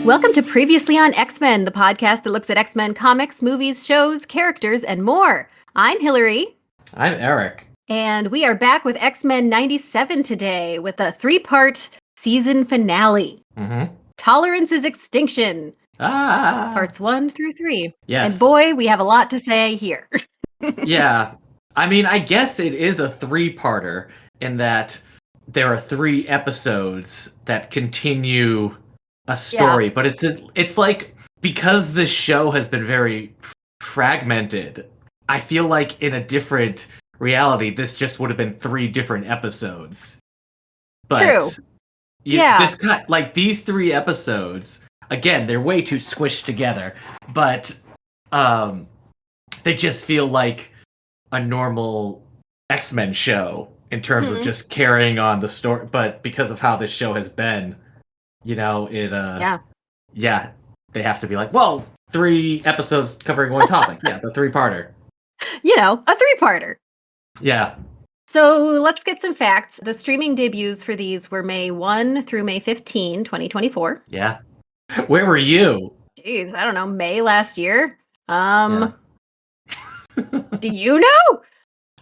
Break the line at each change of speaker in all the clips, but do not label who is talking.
Welcome to Previously on X-Men, the podcast that looks at X-Men comics, movies, shows, characters, and more. I'm Hilary.
I'm Eric.
And we are back with X-Men 97 today with a 3-part season finale.
Mm-hmm.
Tolerance is Extinction. Parts 1 through 3.
Yes.
And boy, we have a lot to say here.
Yeah. I mean, I guess it is a 3-parter in that there are 3 episodes that continue a story, but it's like, because this show has been very fragmented, I feel like in a different reality, this just would have been 3 different episodes. But
True.
These 3 episodes, again, they're way too squished together, but they just feel like a normal X-Men show in terms of just carrying on the story. But because of how this show has been, they have to be like, well, 3 episodes covering one topic. Yeah, it's a 3-parter.
A 3-parter.
Yeah.
So let's get some facts. The streaming debuts for these were May 1 through May 15, 2024.
Yeah. Where were you?
Jeez, I don't know, May last year? Do you know?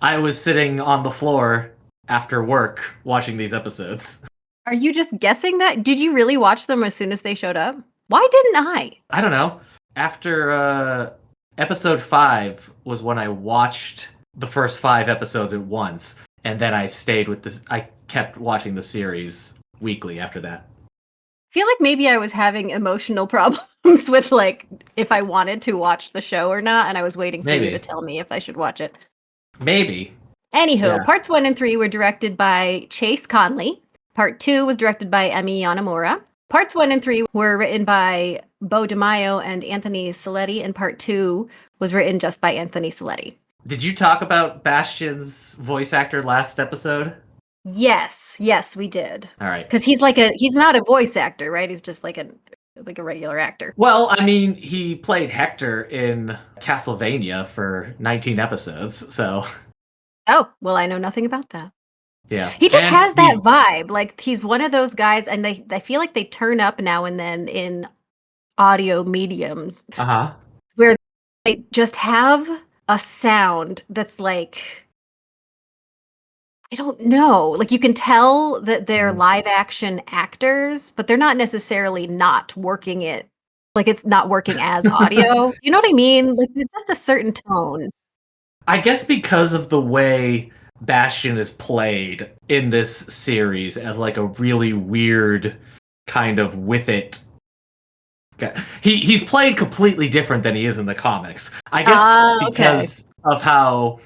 I was sitting on the floor after work watching these episodes.
Are you just guessing that? Did you really watch them as soon as they showed up? Why didn't I?
I don't know. After episode 5 was when I watched the first 5 episodes at once, and then I stayed with this. I kept watching the series weekly after that.
I feel like maybe I was having emotional problems with like if I wanted to watch the show or not, and I was waiting for you to tell me if I should watch it.
Maybe.
Anywho, parts 1 and 3 were directed by Chase Conley. Part 2 was directed by Emi Yanamura. Parts 1 and 3 were written by Bo DeMaio and Anthony Saletti, and part 2 was written just by Anthony Saletti.
Did you talk about Bastion's voice actor last episode?
Yes, we did.
All right.
Because he's not a voice actor, right? He's just like a regular actor.
Well, I mean, he played Hector in Castlevania for 19 episodes, so.
Oh, well, I know nothing about that.
Yeah.
He just has that vibe. Like, he's one of those guys, and I feel like they turn up now and then in audio mediums. Where they just have a sound that's like, I don't know. Like, you can tell that they're live action actors, but they're not necessarily not working it. Like, it's not working as audio. You know what I mean? Like, there's just a certain tone.
I guess because of the way Bastion is played in this series as like a really weird kind of with it. He's played completely different than he is in the comics. I guess because of how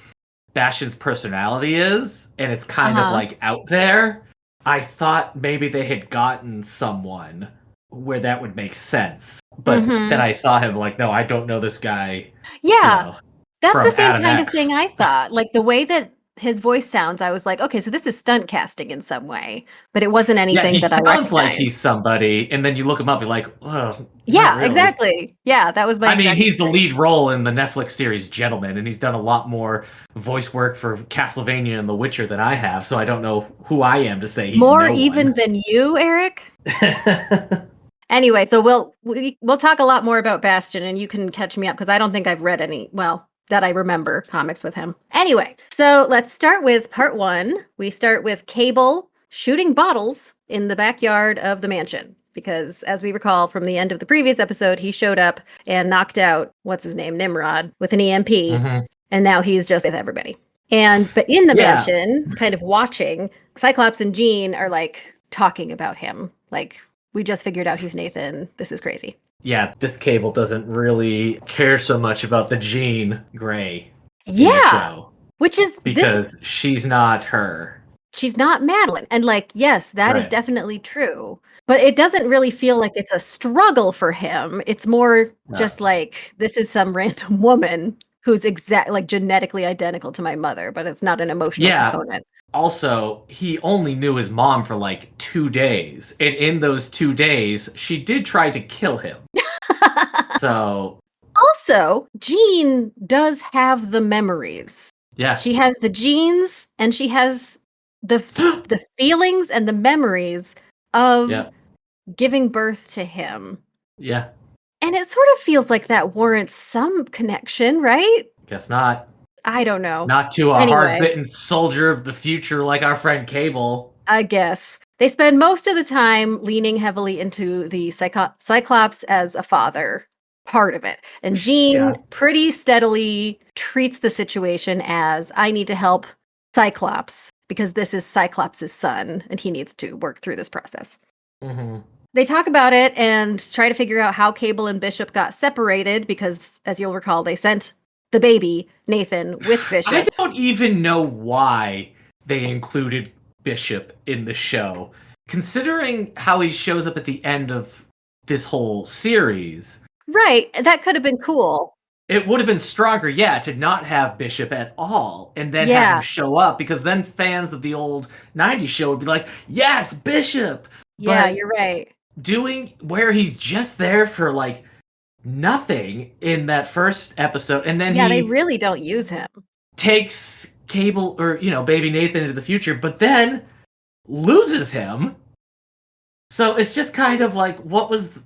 Bastion's personality is, and it's kind of like out there. I thought maybe they had gotten someone where that would make sense. But then I saw him like, no, I don't know this guy.
Yeah. That's the same
Adam
kind
X.
of thing I thought. Like the way that his voice sounds, I was like, okay, so this is stunt casting in some way, but it wasn't anything that I recognized.
He sounds like he's somebody, and then you look him up, you're like, oh.
Yeah, really. Exactly. Yeah, that was my.
I mean, he's the lead role in the Netflix series Gentleman, and he's done a lot more voice work for Castlevania and The Witcher than I have, so I don't know who I am to say he's
more even than you, Eric. Anyway, so we'll talk a lot more about Bastion, and you can catch me up because I don't think I've read any. Well, that I remember comics with him. Anyway, so let's start with part 1. We start with Cable shooting bottles in the backyard of the mansion. Because as we recall from the end of the previous episode, he showed up and knocked out, what's his name, Nimrod, with an EMP. And now he's just with everybody. But in the mansion, kind of watching, Cyclops and Jean are like talking about him. Like, we just figured out he's Nathan. This is crazy.
Yeah, this Cable doesn't really care so much about the Jean Grey.
Yeah, which is
because she's not her.
She's not Madeline. And like, yes, that is definitely true. But it doesn't really feel like it's a struggle for him. It's more just like, this is some random woman who's genetically identical to my mother, but it's not an emotional component.
Also, he only knew his mom for like 2 days. And in those 2 days, she did try to kill him. So.
Also, Jean does have the memories.
Yeah.
She has the genes and she has the feelings and the memories of giving birth to him.
Yeah.
And it sort of feels like that warrants some connection, right?
Guess not.
I don't know.
Not to a
Anyway,
hard-bitten soldier of the future like our friend Cable.
I guess. They spend most of the time leaning heavily into the Cyclops as a father part of it. And Jean
Yeah.
pretty steadily treats the situation as I need to help Cyclops because this is Cyclops' son and he needs to work through this process.
Mm-hmm.
They talk about it and try to figure out how Cable and Bishop got separated because, as you'll recall, they sent the baby, Nathan, with
I
Bishop.
don't even know why they included Bishop in the show. Considering how he shows up at the end of this whole series,
Right, that could have been cool.
it would have been stronger, yeah, to not have Bishop at all and then have him
Yeah,
show up, because then fans of the old 90s show would be like, yes, Bishop!
yeah,
But
you're right.
doing where he's just there for like nothing in that first episode, and then
Yeah, they
he
really don't use him.
takes Cable, or baby Nathan, into the future, but then loses him. So it's just kind of like, what was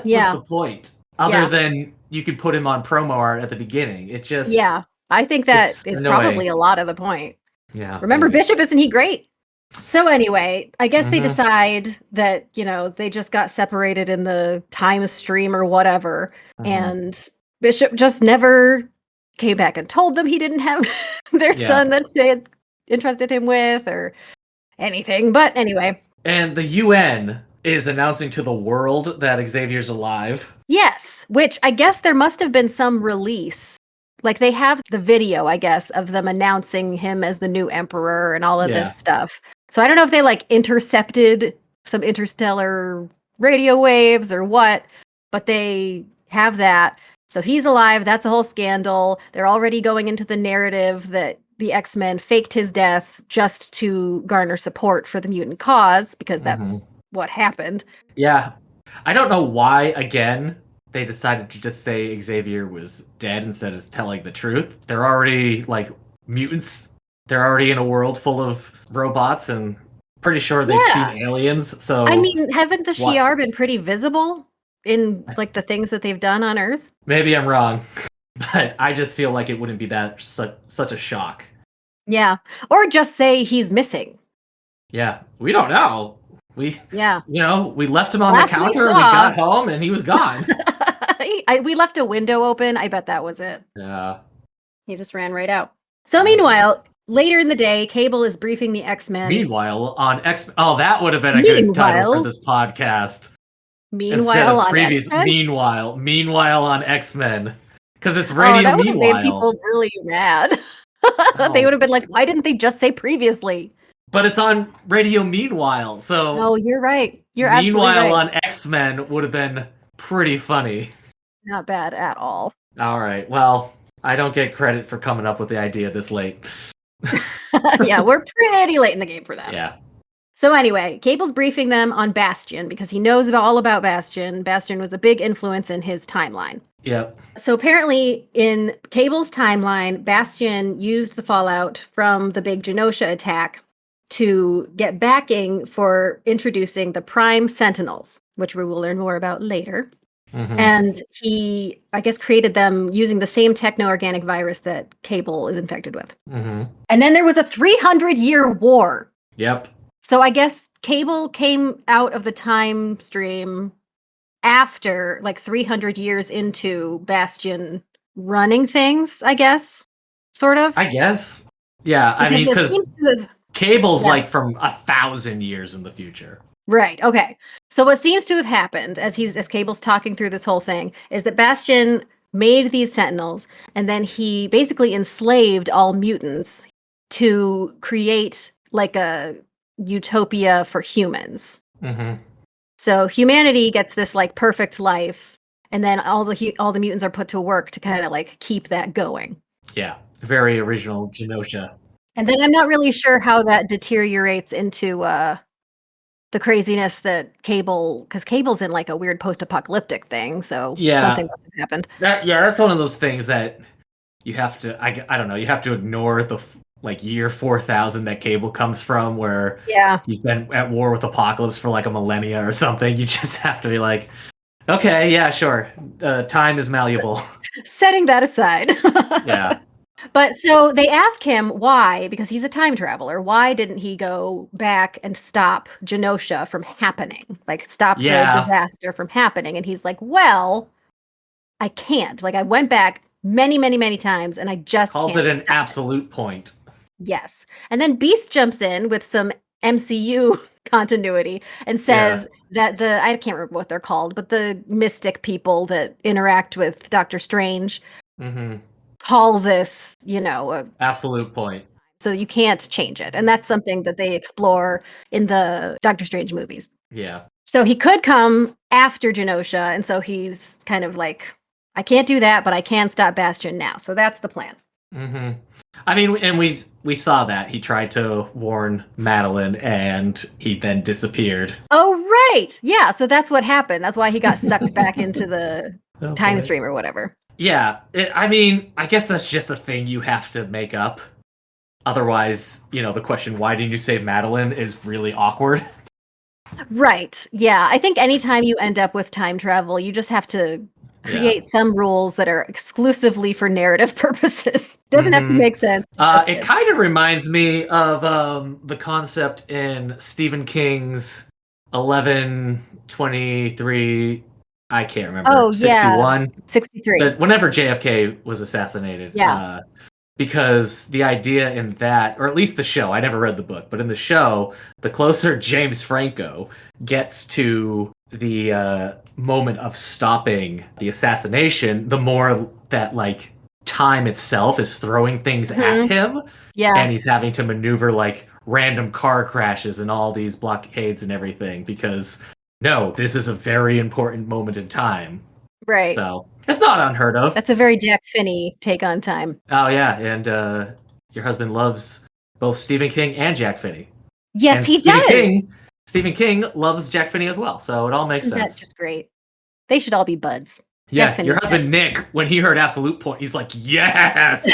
Yeah,
the point other
yeah,
than you could put him on promo art at the beginning? It just
yeah. I think that
it's
is
annoying.
probably a lot of the point.
Yeah,
Remember,
maybe.
Bishop, isn't he great? So anyway, I guess they
Mm-hmm.
decide that, they just got separated in the time stream or whatever,
Mm-hmm.
and Bishop just never came back and told them he didn't have their
Yeah.
son that they had entrusted him with or anything. But anyway,
And the UN is announcing to the world that Xavier's alive.
yes, which I guess there must have been some release. Like they have the video, I guess, of them announcing him as the new emperor and all of
Yeah.
this stuff. So I don't know if they like intercepted some interstellar radio waves or what, but they have that. So he's alive. That's a whole scandal. They're already going into the narrative that the X-Men faked his death just to garner support for the mutant cause because
Mm-hmm.
that's what happened.
Yeah. I don't know why, again, they decided to just say Xavier was dead instead of telling the truth. They're already, like, mutants. They're already in a world full of robots, and pretty sure they've
Yeah.
seen aliens, so...
I mean, haven't the
what?
Shi'ar been pretty visible in like the things that they've done on Earth?
Maybe I'm wrong, but I just feel like it wouldn't be that such a shock.
Yeah. Or just say he's missing.
Yeah, we don't know. We
Yeah.
we left him on
Last
the
we
counter, and we
saw-
got home, and he was gone.
We left a window open. I bet that was it.
Yeah.
He just ran right out. So meanwhile, later in the day, Cable is briefing the X-Men.
Meanwhile, on X... Oh, that would have been a good title for this podcast.
Meanwhile on
previous
X-Men?
Meanwhile on X-Men. Because it's
Oh,
Radio
that would have
Meanwhile.
made people really mad.
Oh.
They would have been like, why didn't they just say previously?
But it's on Radio Meanwhile, so...
Oh, you're right. You're absolutely
Meanwhile
right.
on X-Men would have been pretty funny.
Not bad at all.
All right, well, I don't get credit for coming up with the idea this late.
Yeah, we're pretty late in the game for that.
Yeah.
So anyway, Cable's briefing them on Bastion because he knows all about Bastion. Bastion was a big influence in his timeline.
Yep.
So apparently in Cable's timeline, Bastion used the fallout from the big Genosha attack to get backing for introducing the Prime Sentinels, which we will learn more about later.
Mm-hmm.
And he, I guess, created them using the same techno-organic virus that Cable is infected with.
Mm-hmm.
And then there was a 300-year war.
Yep.
So I guess Cable came out of the time stream after, like, 300 years into Bastion running things, I guess, sort of.
I guess. Yeah, I mean,
what
because
seems to have
Cable's
Yeah.
like from 1,000 years in the future.
Right. Okay. So what seems to have happened as Cable's talking through this whole thing is that Bastion made these Sentinels, and then he basically enslaved all mutants to create like a utopia for humans.
Mm-hmm.
So humanity gets this like perfect life, and then all the mutants are put to work to kind of like keep that going.
Yeah, very original Genosha.
And then I'm not really sure how that deteriorates into the craziness that because Cable's in like a weird post-apocalyptic thing, so
Yeah.
something must have happened.
That's one of those things that you have to, I don't know, you have to ignore the like year 4000 that Cable comes from, where
Yeah.
he's been at war with Apocalypse for like a millennia or something. You just have to be like, Okay, yeah, sure. Time is malleable.
Setting that aside.
Yeah.
But so they ask him why, because he's a time traveler, why didn't he go back and stop Genosha from happening? Like, stop the
Yeah.
disaster from happening. And he's like, well, I can't. Like, I went back many, many, many times and I just
Calls it
can't
an
stop it.
absolute point.
Yes. And then Beast jumps in with some MCU continuity and
Yeah.
says that I can't remember what they're called, but the mystic people that interact with Doctor Strange
Mm-hmm.
call this, you know,
Absolute point.
so you can't change it. And that's something that they explore in the Doctor Strange movies.
Yeah.
So he could come after Genosha, and so he's kind of like, I can't do that, but I can stop Bastion now. So that's the plan.
Mm-hmm. I mean, and we saw that he tried to warn Madeline, and he then disappeared.
Oh, right. Yeah. So that's what happened. That's why he got sucked back into the
Oh,
time
boy.
stream or whatever.
Yeah. I mean, I guess that's just a thing you have to make up. Otherwise, the question, why didn't you save Madeline, is really awkward.
Right. Yeah. I think anytime you end up with time travel, you just have to create some rules that are exclusively for narrative purposes. Doesn't have to make sense.
It kind of reminds me of the concept in Stephen King's 11/23. I can't remember.
Oh, yeah.
61.
63.
Whenever JFK was assassinated.
Yeah.
Because the idea in that, or at least the show, I never read the book, but in the show, the closer James Franco gets to the moment of stopping the assassination, the more that, like, time itself is throwing things at him.
Yeah.
And he's having to maneuver, like, random car crashes and all these blockades and everything, because, no, this is a very important moment in time.
Right.
So it's not unheard of.
That's a very Jack Finney take on time.
Oh yeah, and your husband loves both Stephen King and Jack Finney.
Yes,
and
he does.
Stephen King loves Jack Finney as well, so it all makes
Isn't
sense.
that just great? They should all be buds.
Yeah,
Jack Finney.
your husband Nick, when he heard Absolute Point, he's like, yes,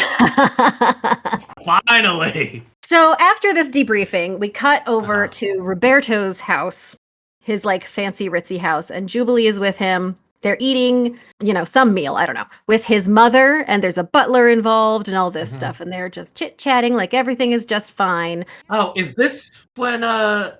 finally.
So after this debriefing, we cut over to Roberto's house, his like fancy ritzy house, and Jubilee is with him. They're eating, some meal, I don't know, with his mother, and there's a butler involved and all this stuff, and they're just chit-chatting like everything is just fine.
Oh, is this when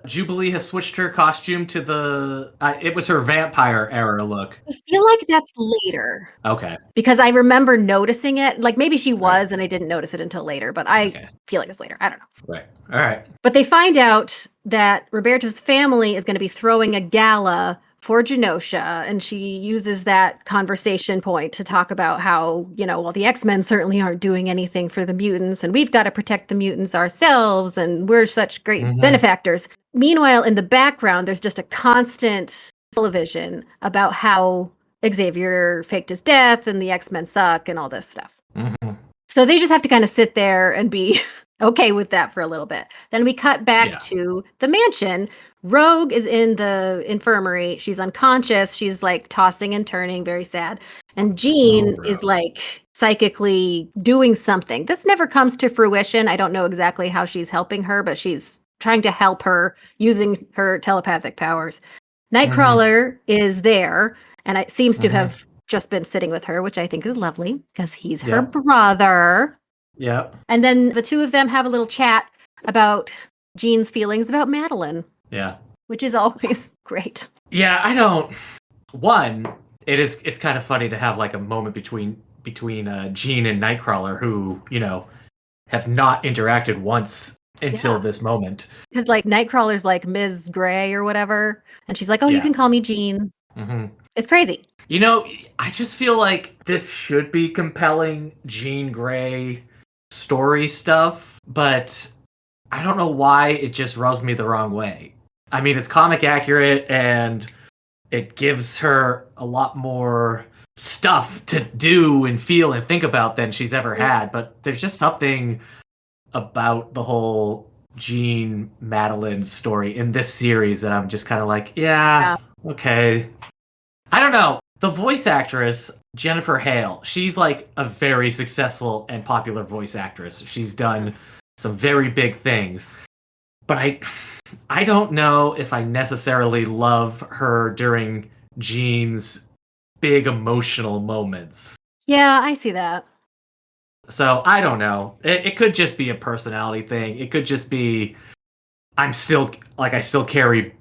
Jubilee has switched her costume to the... it was her vampire era look.
I feel like that's later.
Okay.
Because I remember noticing it. Like, maybe she was, and I didn't notice it until later, but I feel like it's later. I don't know.
Right. All right.
But they find out that Roberto's family is going to be throwing a gala for Genosha, and she uses that conversation point to talk about how, well, the X-Men certainly aren't doing anything for the mutants, and we've got to protect the mutants ourselves, and we're such great benefactors. Meanwhile, in the background, there's just a constant television about how Xavier faked his death, and the X-Men suck, and all this stuff. So they just have to kind of sit there and be okay with that for a little bit. Then we cut back to the mansion. Rogue is in the infirmary. She's unconscious. She's like tossing and turning, very sad. And Jean is like psychically doing something. This never comes to fruition. I don't know exactly how she's helping her, but she's trying to help her using her telepathic powers. Nightcrawler is there, and it seems to have just been sitting with her, which I think is lovely because he's her brother.
Yeah.
And then the two of them have a little chat about Jean's feelings about Madeline.
Yeah.
Which is always great.
Yeah, I don't... One, it's kind of funny to have like a moment between Jean and Nightcrawler who, have not interacted once until this moment.
Because like Nightcrawler's like Ms. Gray or whatever. And she's like, you can call me Jean. It's crazy.
I just feel like this should be compelling Jean Grey story stuff, but I don't know why it just rubs me the wrong way. I mean, it's comic accurate and it gives her a lot more stuff to do and feel and think about than she's ever had, but there's just something about the whole Jean Madeline story in this series that I'm just kind of like, okay. I don't know. The voice actress, Jennifer Hale, she's like a very successful and popular voice actress. She's done some very big things. But I don't know if I necessarily love her during Jean's big emotional moments.
Yeah, I see that.
So I don't know. It could just be a personality thing. It could just be I still carry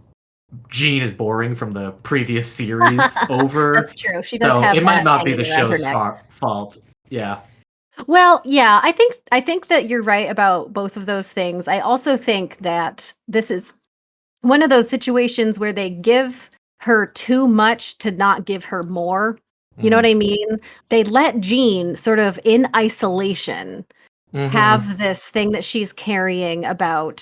Jean is boring from the previous series over.
That's true. She does
So
have
it might
that
not be
hanging
the
around her
show's
neck.
fault. Yeah.
Well, yeah, I think that you're right about both of those things. I also think that this is one of those situations where they give her too much to not give her more. You know what
Mm.
I mean? They let Jean sort of in isolation
Mm-hmm.
have this thing that she's carrying about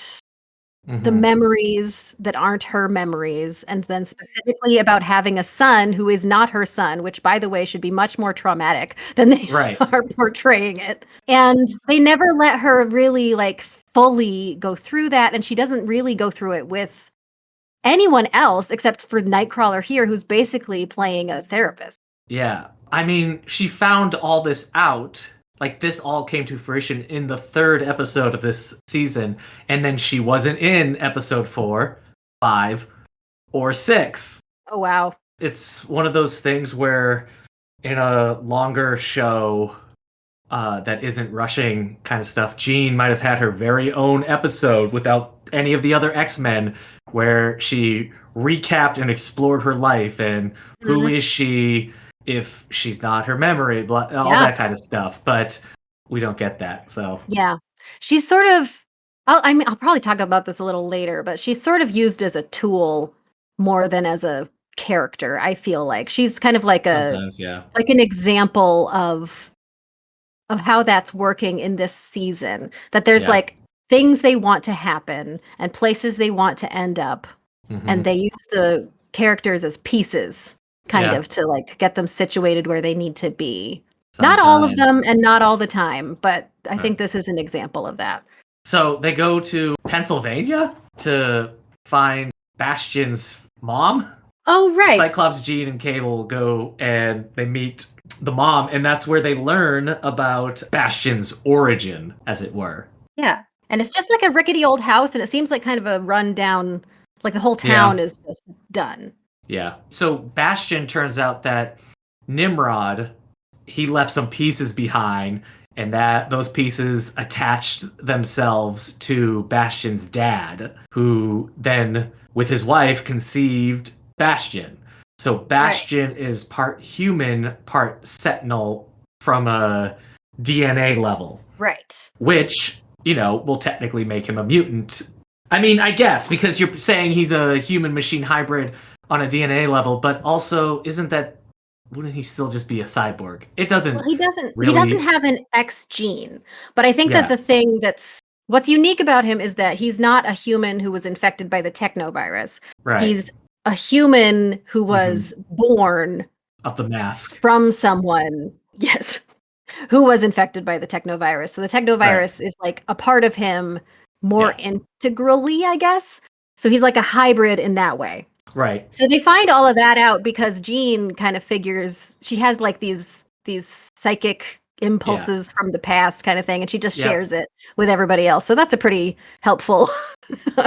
the
Mm-hmm.
memories that aren't her memories, and then specifically about having a son who is not her son, which, by the way, should be much more traumatic than they
Right.
are portraying it. And they never let her really like fully go through that, and she doesn't really go through it with anyone else except for Nightcrawler here, who's basically playing a therapist.
Yeah. I mean, she found all this out. Like, this all came to fruition in the third episode of this season, and then she wasn't in episode 4, 5, or 6.
Oh wow.
It's one of those things where, in a longer show that isn't rushing kind of stuff, Jean might have had her very own episode without any of the other X-Men, where she recapped and explored her life and who
Mhm.
is she if she's not her memory, all
Yeah.
that kind of stuff. But we don't get that, so
Yeah. She's sort of I mean, I'll probably talk about this a little later, but she's sort of used as a tool more than as a character, I feel like. She's kind of
sometimes, yeah.
like an example of how that's working in this season. That there's
Yeah.
like things they want to happen and places they want to end up, and
Hmm.
they use the characters as pieces kind
Yeah.
of to like get them situated where they need to be. Not all of
Sometimes.
them and not all the time, but I
Right.
think this is an example of that.
So they go to Pennsylvania to find Bastion's mom.
Oh, right.
Cyclops, Jean, and Cable go and they meet the mom, and that's where they learn about Bastion's origin, as it were.
Yeah. And it's just like a rickety old house, and it seems like kind of a rundown, like the whole
Yeah,
town is just done.
yeah. So Bastion turns out that Nimrod, he left some pieces behind, and that those pieces attached themselves to Bastion's dad, who then, with his wife, conceived Bastion. So
Right.
Bastion is part human, part Sentinel from a DNA level,
Right.
which, will technically make him a mutant. I mean, I guess, because you're saying he's a human machine hybrid on a DNA level, but also, wouldn't he still just be a cyborg? It
Well,
doesn't
he doesn't
really,
have an X gene, but I think that
yeah,
the thing that's what's unique about him is that he's not a human who was infected by the technovirus.
right.
He's a human who
Hmm.
was born
Of the mask.
from someone, yes, who was infected by the technovirus. So the
Right,
technovirus is like a part of him more
yeah,
integrally, I guess. So he's like a hybrid in that way.
right,
So they find all of that out because Jean kind of figures she has like these psychic
yeah,
impulses from the past kind of thing, and she just
yep.
shares it with everybody else. So that's a pretty helpful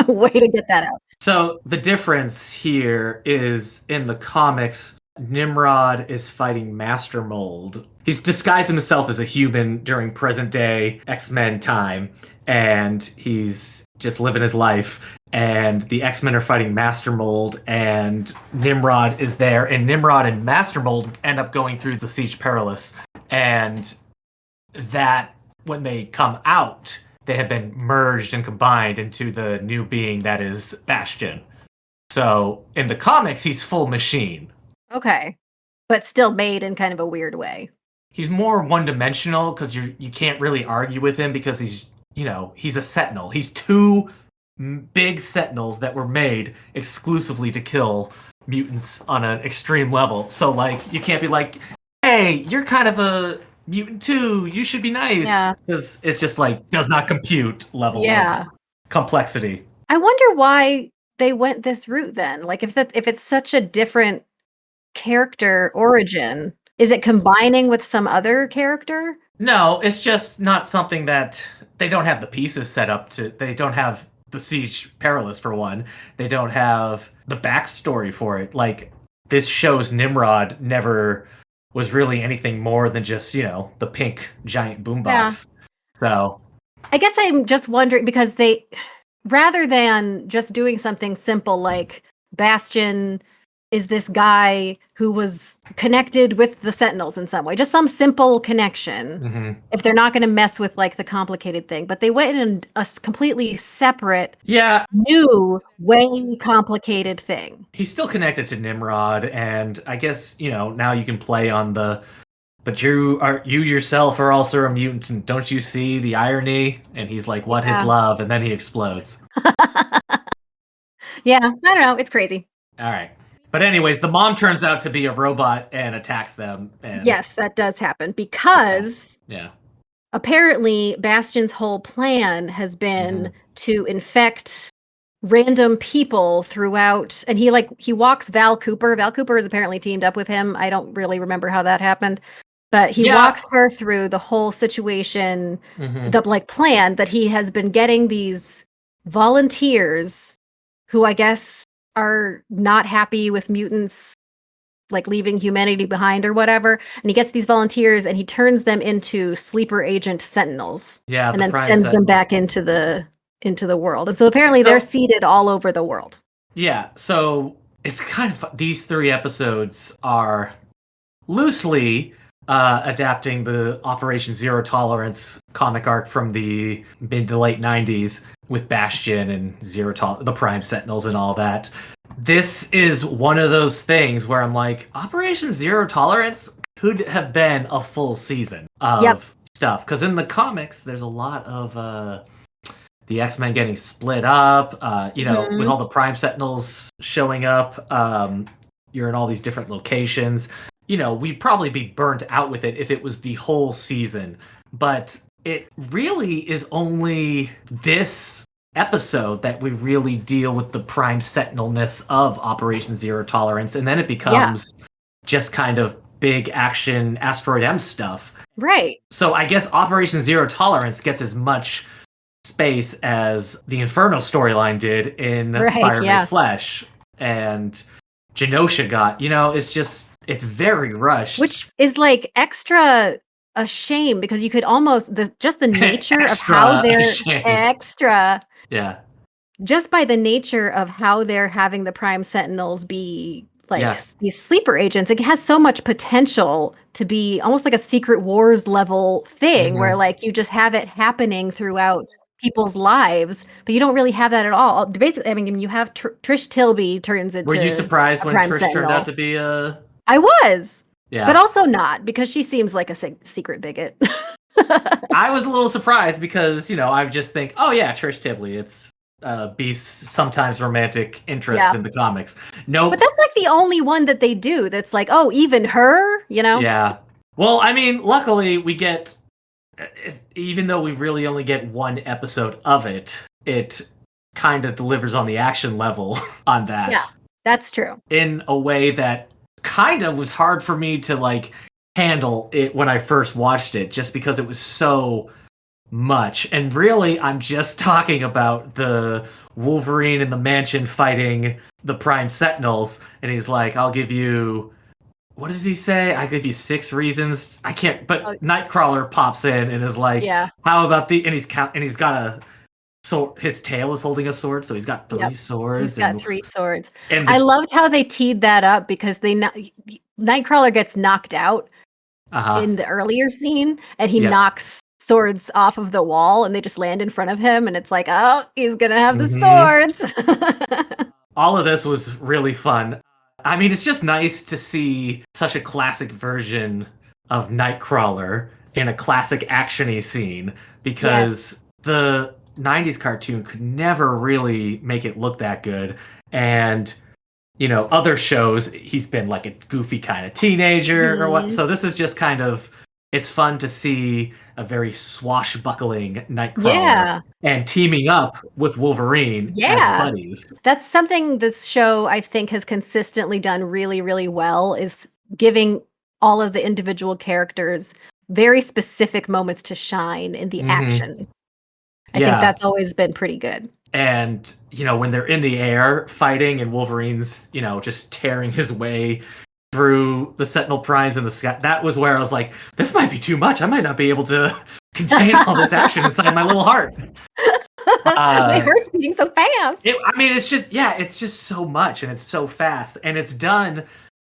way to get that out.
So the difference here is in the comics, Nimrod is fighting Master Mold. He's disguised himself as a human during present day X-Men time, and he's just living his life. And the X-Men are fighting Master Mold, and Nimrod is there. And Nimrod and Master Mold end up going through the Siege Perilous. And that, when they come out, they have been merged and combined into the new being that is Bastion. So in the comics, he's full machine.
Okay. But still made in kind of a weird way.
He's more one-dimensional because you can't really argue with him because he's a Sentinel. He's two big Sentinels that were made exclusively to kill mutants on an extreme level. So like you can't be like, hey, you're kind of a mutant too. You should be nice
Yeah.
because it's just like does not compute level of
Yeah.
complexity.
I wonder why they went this route then. Like if it's such a different character origin, is it combining with some other character?
No, it's just not something that they don't have the pieces set up to. They don't have the Siege Perilous for one. They don't have the backstory for it. Like this show's Nimrod never was really anything more than just, the pink giant boombox. So
I guess I'm just wondering because rather than just doing something simple like Bastion is this guy who was connected with the Sentinels in some way, just some simple connection. If they're not going to mess with like the complicated thing, but they went in a completely separate, new, way complicated thing.
He's still connected to Nimrod, and I guess now you can play on but you yourself are also a mutant, and don't you see the irony? And he's like, "What is love?" And then he explodes.
Yeah, I don't know. It's crazy.
All right. But anyways, the mom turns out to be a robot and attacks them. And
yes, that does happen because apparently Bastion's whole plan has been to infect random people throughout, and he walks Val Cooper. Val Cooper is apparently teamed up with him. I don't really remember how that happened, but he walks her through the whole situation, the plan that he has been getting these volunteers who I guess are not happy with mutants like leaving humanity behind or whatever, and he gets these volunteers and he turns them into sleeper agent sentinels, and then sends them back into the world. And so apparently they're seeded all over the world.
Yeah, so it's kind of these 3 episodes are loosely adapting the Operation Zero Tolerance comic arc from the mid to late 90s with Bastion and the Prime Sentinels and all that. This is one of those things where I'm like, Operation Zero Tolerance could have been a full season of stuff. Because in the comics, there's a lot of the X-Men getting split up, with all the Prime Sentinels showing up. You're in all these different locations. We'd probably be burnt out with it if it was the whole season. But it really is only this episode that we really deal with the Prime Sentinel-ness of Operation Zero Tolerance, and then it becomes just kind of big action Asteroid M stuff.
Right.
So I guess Operation Zero Tolerance gets as much space as the Inferno storyline did in Fire Made Flesh, and Genosha got, it's very rushed.
Which is like extra a shame because you could almost just the nature of how they're extra.
Yeah.
Just by the nature of how they're having the Prime Sentinels be like these sleeper agents, it has so much potential to be almost like a Secret Wars level thing where like you just have it happening throughout people's lives, but you don't really have that at all. Basically, I mean, you have Trish Tilby turns into.
Were you surprised when Trish
Sentinel.
Turned out to be a?
I was.
Yeah.
But also not, because she seems like a secret bigot.
I was a little surprised because, I just think, oh yeah, Trish Tilby, it's Beast's sometimes romantic interest in the comics. No,
but that's like the only one that they do that's like, oh, even her,
Yeah. Well, I mean, luckily we get, even though we really only get one episode of it, it kind of delivers on the action level on that.
Yeah, that's true.
In a way that kind of was hard for me to handle it when I first watched it, just because it was so much. And really, I'm just talking about the Wolverine in the mansion fighting the Prime Sentinels, and he's like, I'll give you, what does he say? I give you 6 reasons. I can't, but Nightcrawler pops in and is like, how about and he's got a sword, his tail is holding a sword, so he's got 3 swords.
He's got 3 swords. And I loved how they teed that up because Nightcrawler gets knocked out in the earlier scene, and he knocks swords off of the wall, and they just land in front of him, and it's like, oh, he's gonna have the swords.
All of this was really fun. I mean, it's just nice to see such a classic version of Nightcrawler in a classic action-y scene, because the 90s cartoon could never really make it look that good. And, other shows, he's been like a goofy kind of teenager or what. So this is just kind of, it's fun to see a very swashbuckling Nightcrawler and teaming up with Wolverine as buddies.
That's something this show, I think, has consistently done really, really well, is giving all of the individual characters very specific moments to shine in the action. I think that's always been pretty good.
And, when they're in the air fighting and Wolverine's, just tearing his way through the Sentinel Prize in the sky, that was where I was like, this might be too much. I might not be able to contain all this action inside my little heart.
My heart's beating so fast.
It's just so much, and it's so fast, and it's done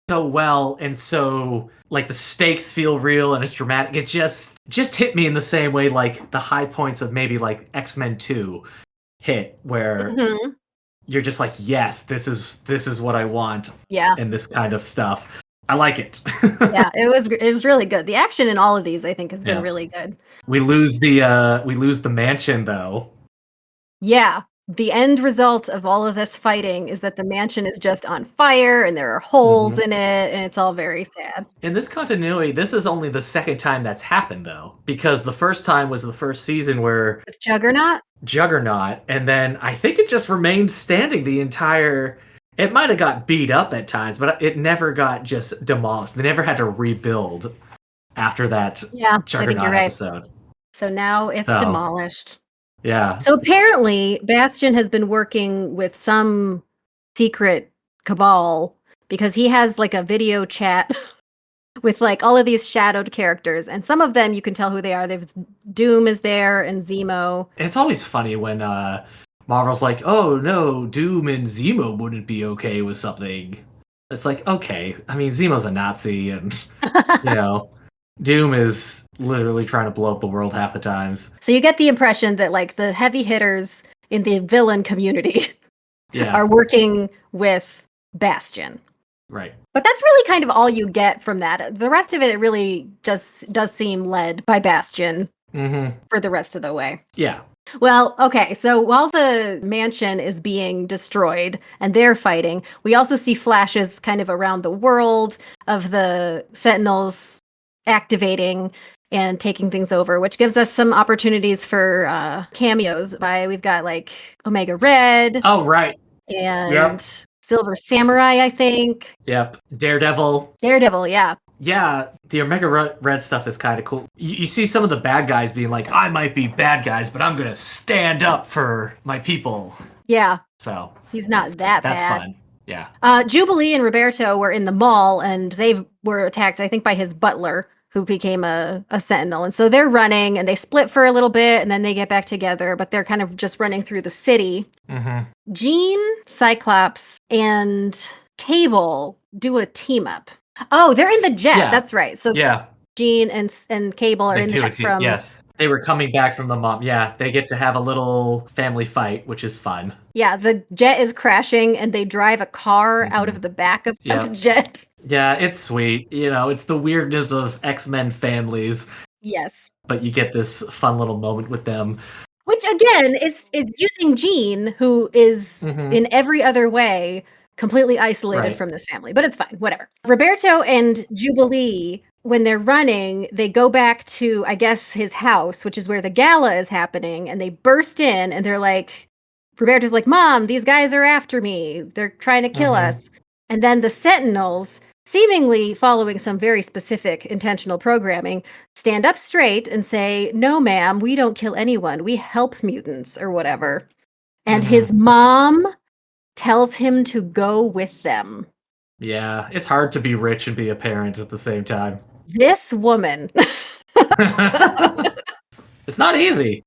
so well, and so, like, the stakes feel real, and it's dramatic. It just hit me in the same way, like, the high points of maybe, like, X-Men 2 hit, where you're just like, yes, this is what I want.
Yeah.
And this kind of stuff. I like it.
Yeah, it was really good. The action in all of these, I think, has been really good.
We lose the mansion, though.
Yeah. The end result of all of this fighting is that the mansion is just on fire and there are holes in it, and it's all very sad.
In this continuity, this is only the second time that's happened, though, because the first time was the first season where
With Juggernaut,
and then I think it just remained standing the entire. It might have got beat up at times, but it never got just demolished. They never had to rebuild after that Juggernaut episode.
So now it's demolished.
Yeah.
So apparently, Bastion has been working with some secret cabal because he has like a video chat with like all of these shadowed characters, and some of them you can tell who they are. There's Doom is there and Zemo.
It's always funny when Marvel's like, "Oh no, Doom and Zemo wouldn't be okay with something." It's like, okay, I mean, Zemo's a Nazi, and Doom is literally trying to blow up the world half the times.
So you get the impression that like the heavy hitters in the villain community are working with Bastion.
Right.
But that's really kind of all you get from that. The rest of it really just does seem led by Bastion for the rest of the way.
Yeah.
Well, okay, so while the mansion is being destroyed and they're fighting, we also see flashes kind of around the world of the Sentinels activating and taking things over, which gives us some opportunities for cameos. We've got like Omega Red.
Oh, right.
And Silver Samurai, I think.
Yep. Daredevil,
yeah.
Yeah, the Omega Red stuff is kind of cool. You see some of the bad guys being like, I might be bad guys, but I'm going to stand up for my people.
Yeah.
So
he's not that bad.
That's fun. Yeah.
Jubilee and Roberto were in the mall, and they were attacked, I think, by his butler, who became a sentinel. And so they're running, and they split for a little bit, and then they get back together, but they're kind of just running through the city. Jean, Cyclops, and Cable do a team up. Oh, they're in the jet. Yeah. That's right. So Jean and Cable are in the jet from...
Yes. They were coming back from the mom. Yeah, they get to have a little family fight, which is fun.
Yeah, the jet is crashing, and they drive a car out of the back of the jet.
Yeah, it's sweet. It's the weirdness of X-Men families.
Yes.
But you get this fun little moment with them.
Which, again, is using Jean, who is in every other way completely isolated from this family. But it's fine, whatever. Roberto and Jubilee, when they're running, they go back to, I guess, his house, which is where the gala is happening, and they burst in, and they're like, Roberto's like, Mom, these guys are after me. They're trying to kill us. And then the Sentinels, seemingly following some very specific intentional programming, stand up straight and say, no, ma'am, we don't kill anyone. We help mutants or whatever. And his mom tells him to go with them.
Yeah, it's hard to be rich and be a parent at the same time.
This woman.
It's not easy.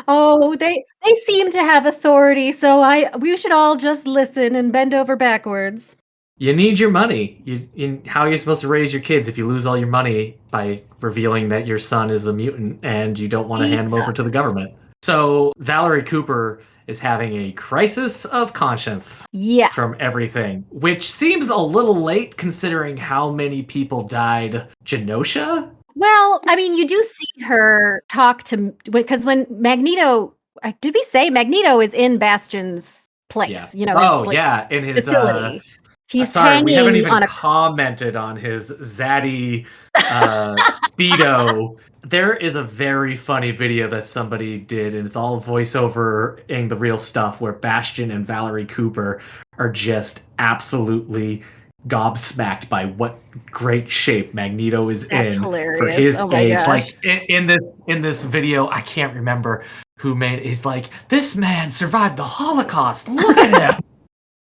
Oh, they seem to have authority, so we should all just listen and bend over backwards.
You need your money. How are you supposed to raise your kids if you lose all your money by revealing that your son is a mutant and you don't want to hand him over to the government? So Valerie Cooper is having a crisis of conscience from everything, which seems a little late considering how many people died. Genosha?
Well, I mean, you do see her talk to, because when Magneto, did we say Magneto is in Bastion's place?
Yeah. In his
facility. He's
sorry, we haven't even
on
commented on his zaddy Speedo. There is a very funny video that somebody did, and it's all voiceover-ing the real stuff, where Bastion and Valerie Cooper are just absolutely gobsmacked by what great shape Magneto is
That's
in
hilarious.
for his age.
Gosh.
Like in this video, I can't remember. he's like, this man survived the Holocaust. Look at him.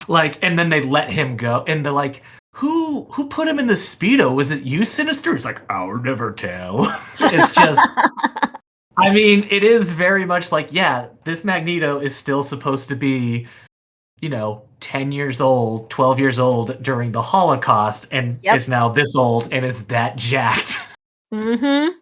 Like, and then they let him go, and they're like, who put him in the Speedo? Was it you, Sinister? He's like, I'll never tell. It's just, I mean, it is very much like, yeah, this Magneto is still supposed to be, 10 years old, 12 years old during the Holocaust, and
Yep.
is now this old and is that jacked.
Mm-hmm.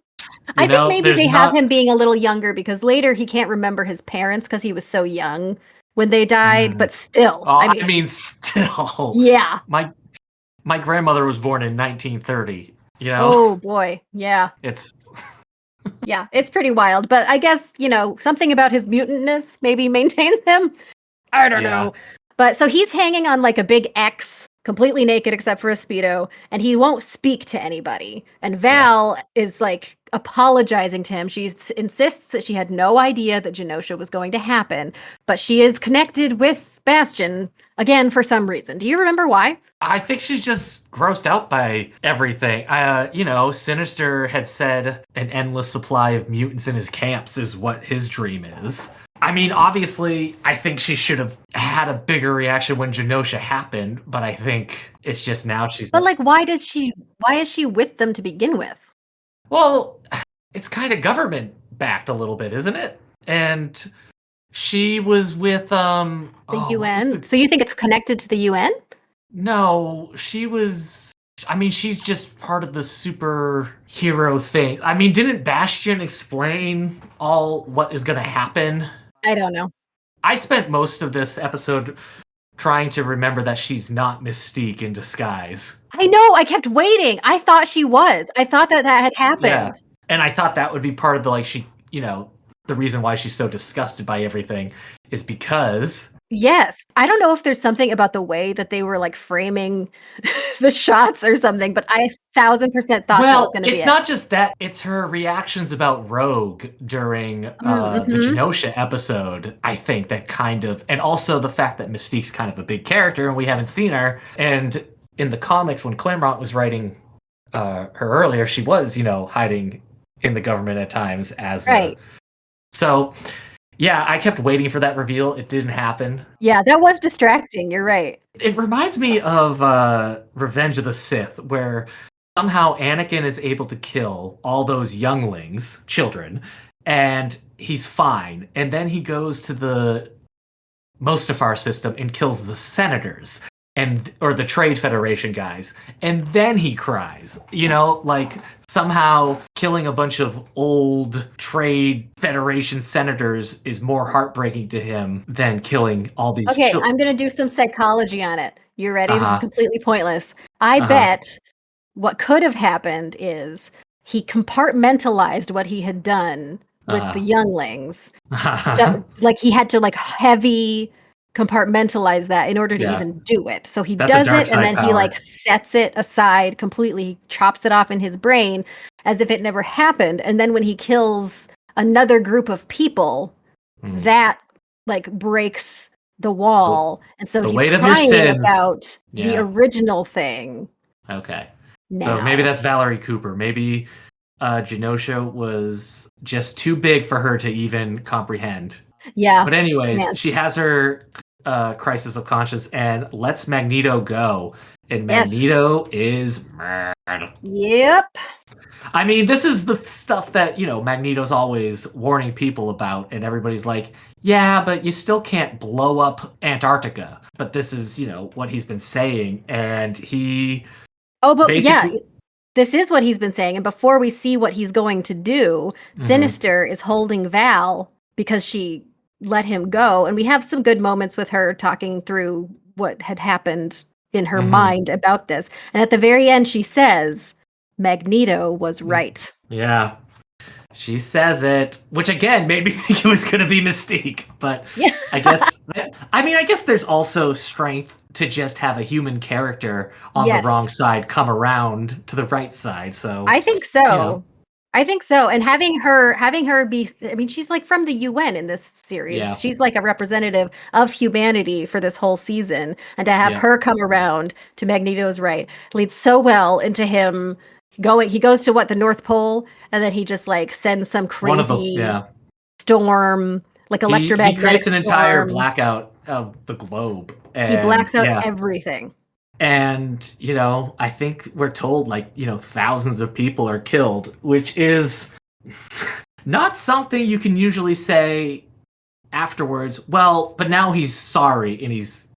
I think maybe
there's
they have
not.
him being a little younger because later he can't remember his parents because he was so young when they died. But still,
Oh,
I mean,
still.
yeah.
My grandmother was born in 1930.
Oh boy, yeah.
It's
Yeah, it's pretty wild. But I guess, something about his mutantness maybe maintains him. I don't know. But so he's hanging on like a big X, completely naked except for a Speedo, and he won't speak to anybody. And Val is like apologizing to him. She insists that she had no idea that Genosha was going to happen, but she is connected with Bastion again for some reason. Do you remember why?
I think she's just grossed out by everything. Sinister had said an endless supply of mutants in his camps is what his dream is. I mean, obviously, I think she should have had a bigger reaction when Genosha happened, but I think it's just now she's.
But like, why is she with them to begin with?
Well, it's kind of government backed a little bit, isn't it? And she was with
The UN. So you think it's connected to the UN?
No, she was. I mean, she's just part of the superhero thing. I mean, didn't Bastion explain all what is going to happen?
I don't know.
I spent most of this episode trying to remember that she's not Mystique in disguise.
I know. I kept waiting. I thought she was. I thought that had happened.
Yeah. And I thought that would be part of the reason why she's so disgusted by everything is because.
Yes. I don't know if there's something about the way that they were like framing the shots or something, but I 1,000% thought that was going to be it.
It's not just that. It's her reactions about Rogue during the Genosha episode, I think, that kind of... And also the fact that Mystique's kind of a big character and we haven't seen her. And in the comics, when Claremont was writing her earlier, she was, hiding in the government at times as...
Right.
So... Yeah, I kept waiting for that reveal. It didn't happen.
Yeah, that was distracting. You're right.
It reminds me of Revenge of the Sith, where somehow Anakin is able to kill all those younglings, children, and he's fine. And then he goes to the Mustafar system and kills the senators or the Trade Federation guys. And then he cries. Like somehow killing a bunch of old Trade Federation senators is more heartbreaking to him than killing all these children.
I'm going to do some psychology on it. You ready? This is completely pointless. I bet what could have happened is he compartmentalized what he had done with the younglings. So like he had to like heavy compartmentalize that in order to even do it. So he does it and then he like sets it aside completely. He chops it off in his brain as if it never happened. And then when he kills another group of people, that like breaks the wall. And so he's crying about the original thing.
Okay.
Now.
So maybe that's Valerie Cooper. Maybe Genosha was just too big for her to even comprehend.
Yeah.
But anyways, she has her crisis of conscience and lets Magneto go. And Magneto is mad.
Yep.
I mean, this is the stuff that, Magneto's always warning people about. And everybody's like, yeah, but you still can't blow up Antarctica. But this is, what he's been saying. And he...
Oh, but this is what he's been saying. And before we see what he's going to do, Sinister is holding Val because she let him go. And we have some good moments with her talking through what had happened in her mind about this. And at the very end, she says, Magneto was right.
Yeah. She says it, which again made me think it was going to be Mystique. But I guess there's also strength to just have a human character on the wrong side come around to the right side. So
I think so. I think so. And having her be, I mean, she's like from the UN in this series. Yeah. She's like a representative of humanity for this whole season. And to have her come around to Magneto's right leads so well into him he goes to the North Pole, and then he just like sends some crazy storm, like
He
electromagnetic
creates an entire
storm.
blackout of the globe.
He
And,
blacks out
yeah.
everything.
And, I think we're told, thousands of people are killed, which is not something you can usually say afterwards. Well, but now he's sorry and he's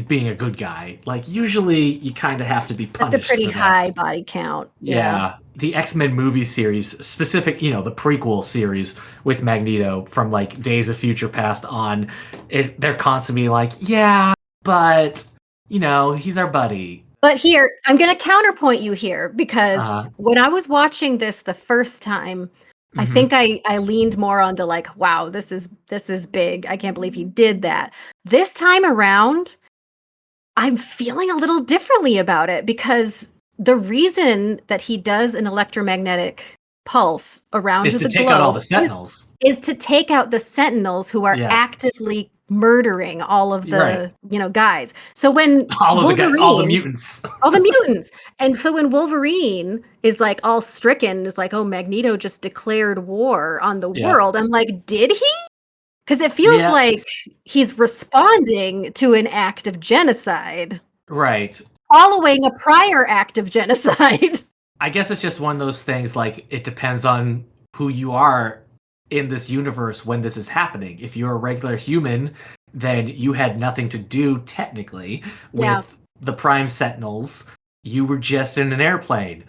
being a good guy. Like, usually you kind of have to be punished.
That's a pretty
for that.
high body count.
Yeah. The X-Men movie series, specific, the prequel series with Magneto from Days of Future Past on, they're constantly like, yeah, but, he's our buddy.
But here, I'm going to counterpoint you here because when I was watching this the first time, I think I leaned more on the wow, this is big. I can't believe he did that. This time around, I'm feeling a little differently about it because the reason that he does an electromagnetic pulse around
is
the
to take
globe
out all the Sentinels.
is to take out the Sentinels who are actively murdering all of the guys. So when
all the mutants,
and so when Wolverine is all stricken, is oh, Magneto just declared war on the world. I'm like, did he? Because it feels like he's responding to an act of genocide.
Right.
Following a prior act of genocide.
I guess it's just one of those things, it depends on who you are in this universe when this is happening. If you're a regular human, then you had nothing to do, technically, with the Prime Sentinels. You were just in an airplane.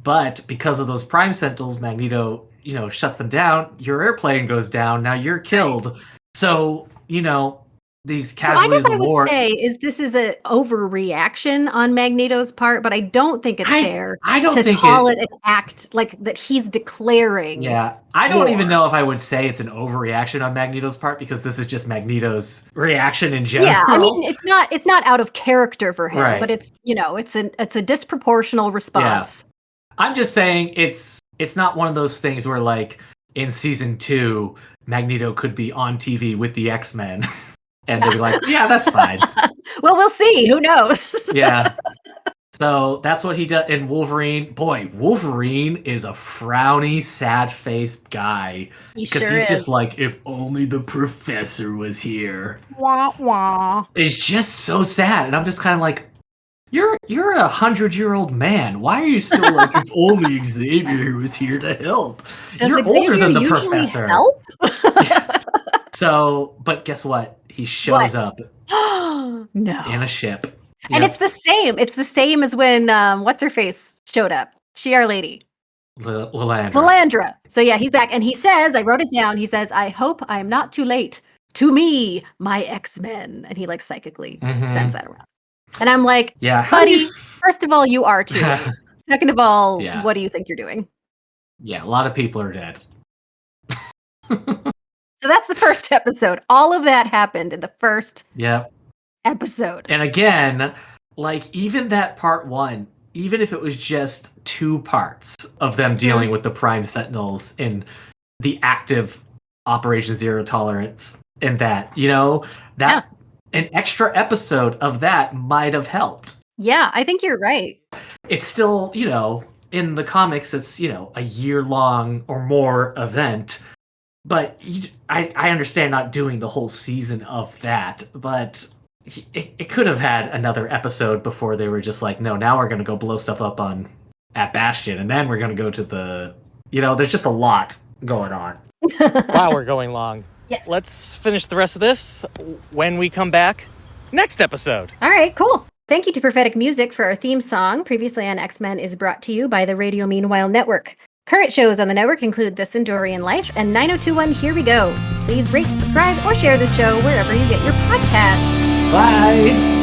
But because of those Prime Sentinels, Magneto, shuts them down. Your airplane goes down. Now you're killed. So, these casualties of war.
I would say this is an overreaction on Magneto's part, but I don't think it's fair to call it an act that he's declaring.
Yeah, I don't even know if I would say it's an overreaction on Magneto's part because this is just Magneto's reaction in general.
Yeah, I mean it's not out of character for him, but it's it's a disproportional response.
Yeah. I'm just saying it's not one of those things where in season 2 Magneto could be on TV with the X-Men. And they'll be like, yeah, that's fine.
Well, we'll see. Who knows?
Yeah. So that's what he does. And Wolverine is a frowny, sad-faced guy.
He sure
he's
is.
Just if only the professor was here.
Wah, wah.
It's just so sad. And I'm just kind of you're a 100-year-old man. Why are you still if only Xavier was here to help? You're older than the professor.
Help?
So, but guess what? He shows up
No.
in a ship.
And it's the same. It's the same as when what's-her-face showed up. She Our Lady.
Lilandra.
So yeah, he's back. And he says, I wrote it down, he says, I hope I'm not too late. To me, my X-Men. And he psychically sends that around. And I'm like, buddy, first of all, you are too late. Second of all, what do you think you're doing?
Yeah, a lot of people are dead.
So that's the first episode. All of that happened in the first episode.
And again, even that part 1, even if it was just 2 parts of them dealing with the Prime Sentinels in the active Operation Zero Tolerance and that, an extra episode of that might have helped.
Yeah, I think you're right.
It's still, in the comics, it's, a year-long or more event. But I understand not doing the whole season of that, but it could have had another episode before they were just no, now we're going to go blow stuff up at Bastion, and then we're going to go to the, there's just a lot going on.
Wow, we're going long.
Yes.
Let's finish the rest of this when we come back next episode.
All right, cool. Thank you to Prophetic Music for our theme song. Previously on X-Men is brought to you by the Radio Meanwhile Network. Current shows on the network include This Endorian Life and 9021 Here We Go. Please rate, subscribe, or share this show wherever you get your podcasts.
Bye!